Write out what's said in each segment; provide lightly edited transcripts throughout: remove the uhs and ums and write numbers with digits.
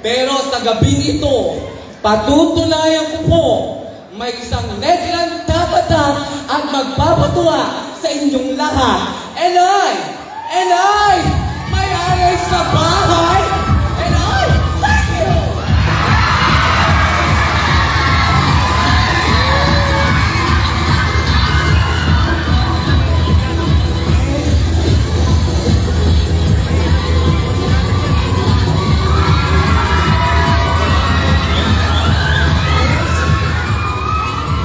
Pero sa gabi ito, patutunayan ko po, may isang legend dapat at magpapatuwa sa inyong lahat. And I, may-ari sa bahay. And I, thank you!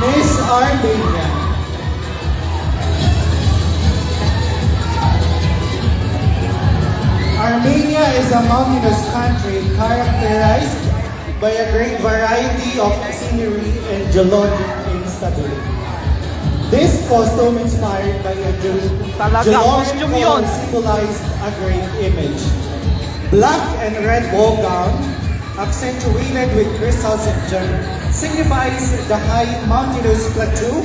Miss Armenia. Armenia is a mountainous country characterized by a great variety of scenery and geologic instability. This costume inspired by a geologic color symbolized a great image. Black and red ball gown, accentuated with crystals and gems, signifies the high mountainous plateau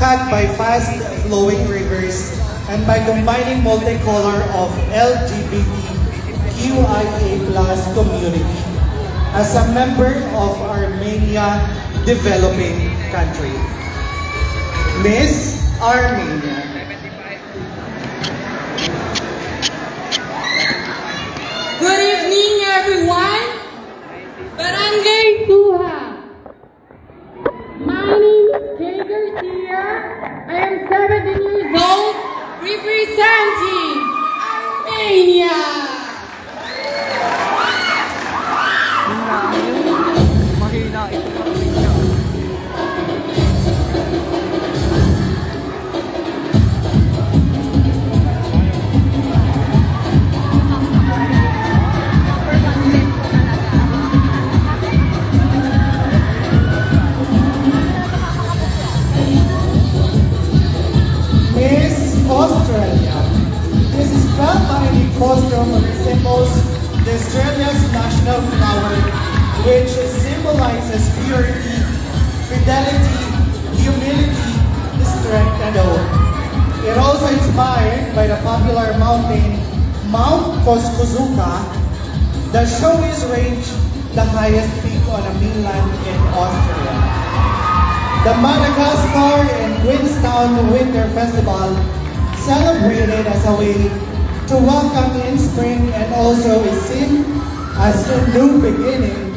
cut by fast-flowing rivers and by combining multicolor of LGBTQIA+ community as a member of Armenia developing country. Miss Armenia. Good evening, everyone. Barangay Suha. My name is Kay Garcia. I am 17 years old, representing Armenia. Australia. This is spellbinding costume resembles the Australia's national flower, which symbolizes purity, fidelity, humility, strength, and hope. It also inspired by the popular mountain Mount Kosciuszko. The show is ranked the highest peak on the mainland in Austria. The Madagascar and Queenstown Winter Festival celebrated as a way to welcome in spring and also is seen as a new beginning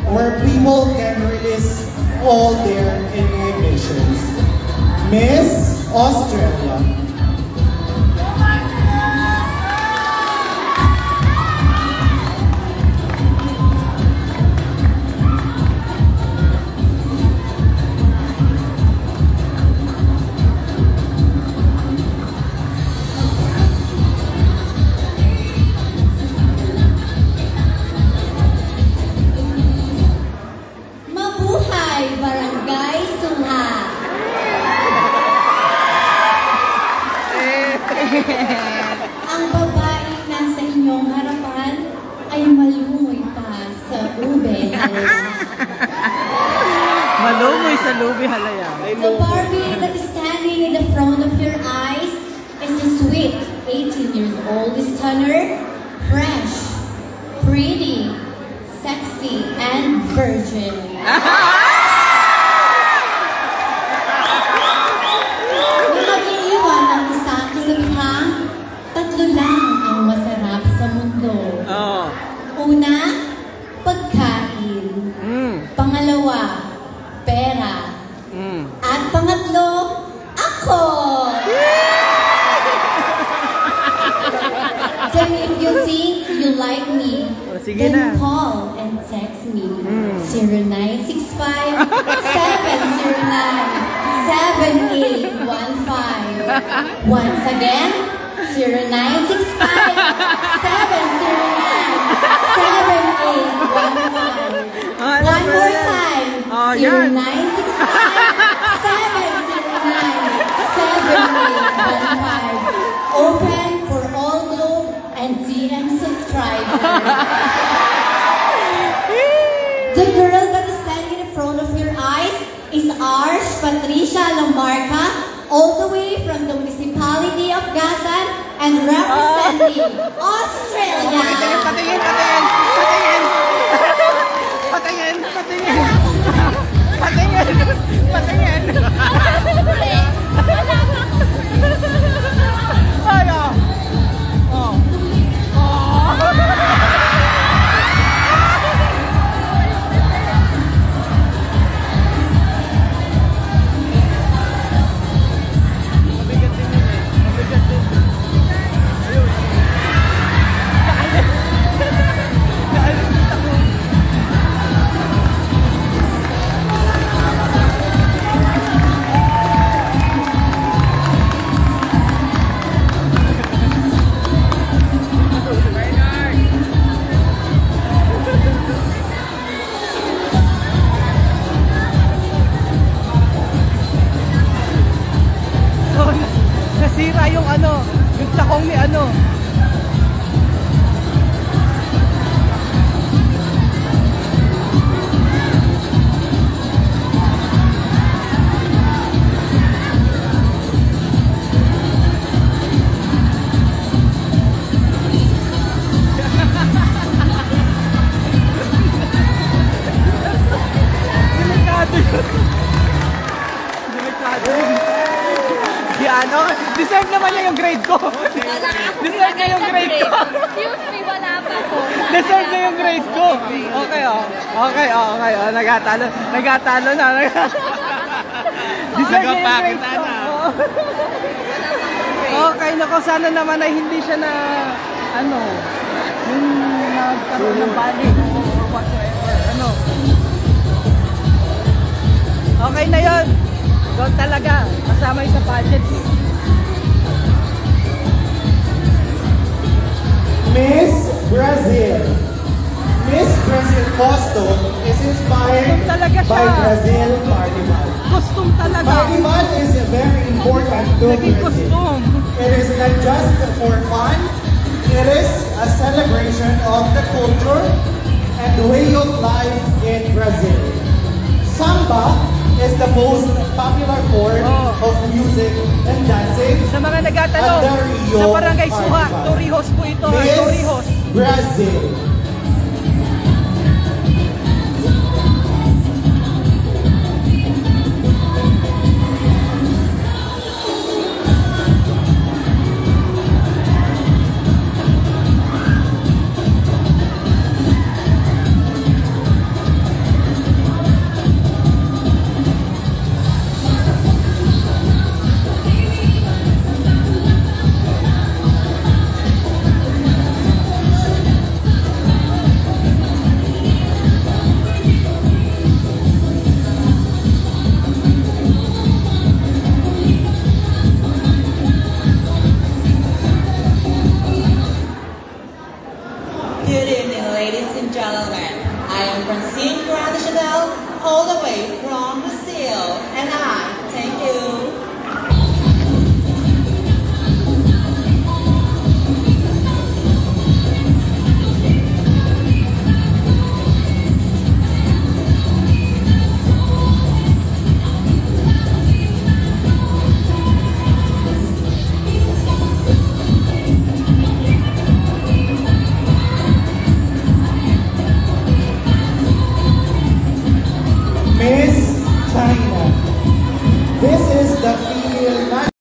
where people can release all their inhibitions. Miss Australia. Barangay Suha. Ang babaeng nasa inyong harapan ay malungoy pa sa ube halaya. Malungoy sa ube halaya. The Barbie that is standing in the front of your eyes is a sweet 18 years old stunner, fresh, pretty, sexy, and virgin. Tatlo lang ang masarap sa mundo. Una, pagkain. Pangalawa, pera. At pangatlo, ako! Then if you think you like me, then call and text me. 0965-709-7815. Once again, 0965-709-7815. One more time. 0965-709-7815. Open for all Globe and DM subscribers. The girl that is standing in front of your eyes is Arsh Patricia Lamarca, all the way from the municipality of Gasan and representing Australia. Patingin. Deserve naman niya yung grade ko. Deserve niya yung grade ko. Excuse me, wala pa po. Deserve niya yung grade ko. Okay, oh. Okay, oh, okay. Oh, nagatalo. Nagatalo na. Deserve niya yung grade ko. Okay, nako, sana naman ay hindi siya na, ano, yung nagkaroon ng bali or whatever, ano. Okay na yun. Gold talaga. Kasama yung sa budget. Miss Brazil. Miss Brazil costume is inspired by Brazil Carnival. Costume talaga. Carnival is very important to Naging Brazil. costume. It is not just for fun, it is a celebration of the culture and the way of life in Brazil. Samba is the most popular form of music and dancing. Sa mga nagatanong, sa Barangay Suha, Torrijos po ito. Torrijos. Brazil. Good evening, ladies and gentlemen. I am Francine Grande Chanel, all the way from Brazil, and I